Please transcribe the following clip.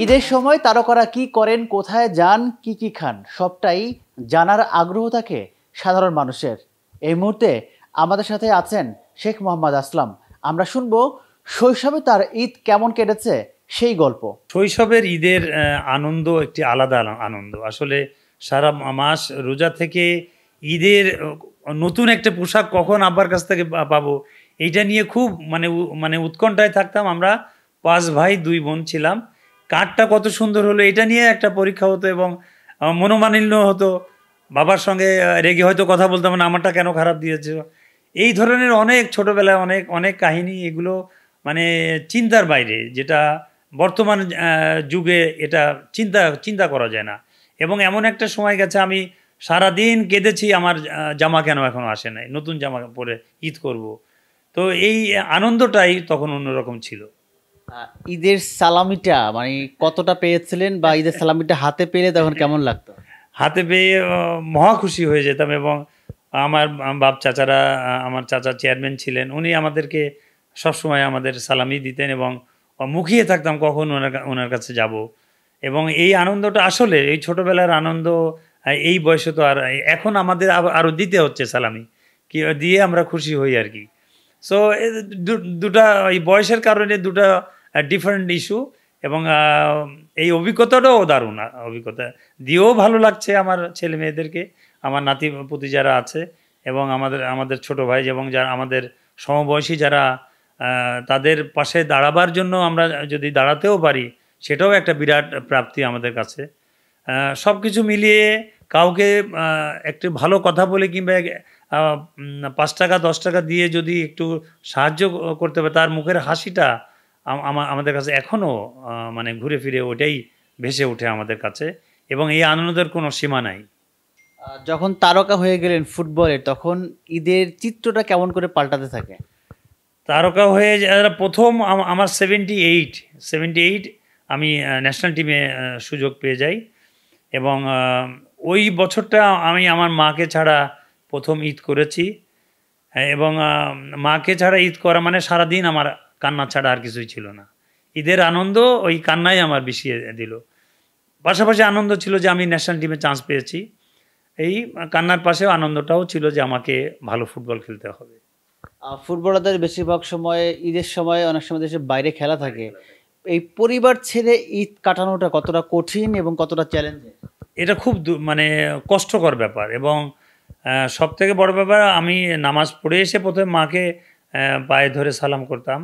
ঈদের সময় তারকারা কি করেন, কোথায় যান, কি খান সবটাই জানার আগ্রহ থাকে সাধারণ মানুষের। এই মুহূর্তে আমাদের সাথে আছেন শেখ মোহাম্মদ আসলাম। আমরা শুনবো শৈশবে তার ঈদ কেমন কেটেছে সেই গল্প। শৈশবের ঈদের আনন্দ একটি আলাদা আনন্দ। আসলে সারা মাস রোজা থেকে ঈদের নতুন একটা পোশাক কখন আব্বার কাছ থেকে পাবো, এইটা নিয়ে খুব মানে উৎকণ্ঠায় থাকতাম। আমরা 5 ভাই 2 বোন ছিলাম। কাঠটা কত সুন্দর হলো এটা নিয়ে একটা পরীক্ষা হতো এবং মনোমালিন্য হতো। বাবার সঙ্গে রেগে হয়তো কথা বলতাম না, আমারটা কেন খারাপ দিয়েছে। এই ধরনের অনেক ছোটোবেলায় অনেক অনেক কাহিনী, এগুলো মানে চিন্তার বাইরে, যেটা বর্তমান যুগে এটা চিন্তা করা যায় না। এবং এমন একটা সময় গেছে আমি সারাদিন কেঁদেছি, আমার জামা কেন এখনো আসে নাই, নতুন জামা পরে ঈদ করব। তো এই আনন্দটাই তখন অন্যরকম ছিল। ঈদের সালামিটা মানে কতটা পেয়েছিলেন, বা ঈদের সালামিটা হাতে পেলে তখন কেমন লাগতো? হাতে পেয়ে মহা খুশি হয়ে যেতাম। এবং আমার বাপ চাচারা, আমার চাচা চেয়ারম্যান ছিলেন, উনি আমাদেরকে সবসময় আমাদের সালামি দিতেন এবং মুখিয়ে থাকতাম কখন ওনার কাছে যাব। এবং এই আনন্দটা আসলে এই ছোটোবেলার আনন্দ এই বয়সে তো আর এখন আমাদের আরও দিতে হচ্ছে সালামি, কি দিয়ে আমরা খুশি হই আর কি। সো দুটা এই বয়সের কারণে দুটা ডিফারেন্ট ইস্যু। এবং এই অভিজ্ঞতাটাও দারুণ অভিজ্ঞতা, দিয়েও ভালো লাগছে আমার ছেলে মেয়েদেরকে, আমার নাতি পুতি যারা আছে, এবং আমাদের ছোট ভাই এবং যারা আমাদের সমবয়সী যারা, তাদের পাশে দাঁড়াবার জন্য আমরা যদি দাঁড়াতেও পারি, সেটাও একটা বিরাট প্রাপ্তি আমাদের কাছে। সব কিছু মিলিয়ে কাউকে একটু ভালো কথা বলে কিংবা 5 টাকা 10 টাকা দিয়ে যদি একটু সাহায্য করতে পারে, তার মুখের হাসিটা আমাদের কাছে এখনও মানে ঘুরে ফিরে ওটাই ভেসে ওঠে আমাদের কাছে। এবং এই আনন্দের কোনো সীমা নাই। যখন তারকা হয়ে গেলেন ফুটবলের, তখন ঈদের চিত্রটা কেমন করে পাল্টাতে থাকে? তারকা হয়ে যারা প্রথম, আমার 78 আমি ন্যাশনাল টিমে সুযোগ পেয়ে যাই। এবং ওই বছরটা আমি আমার মাকে ছাড়া প্রথম ঈদ করেছি। এবং মাকে ছাড়া ঈদ করা মানে সারাদিন আমার কান্না ছাড়া আর কিছুই ছিল না। ঈদের আনন্দ ওই কান্নাই আমার বিষিয়ে দিল। পাশাপাশি আনন্দ ছিল যে আমি ন্যাশনাল টিমে চান্স পেয়েছি। এই কান্নার পাশেও আনন্দটাও ছিল যে আমাকে ভালো ফুটবল খেলতে হবে। ফুটবলারদের বেশিরভাগ সময় ঈদের সময় অনেক সময় দেশের বাইরে খেলা থাকে। এই পরিবার ছেড়ে ঈদ কাটানোটা কতটা কঠিন এবং কতটা চ্যালেঞ্জিং? এটা খুব মানে কষ্টকর ব্যাপার। এবং সব থেকে বড় ব্যাপার, আমি নামাজ পড়ে এসে প্রথমে মাকে পায়ে ধরে সালাম করতাম।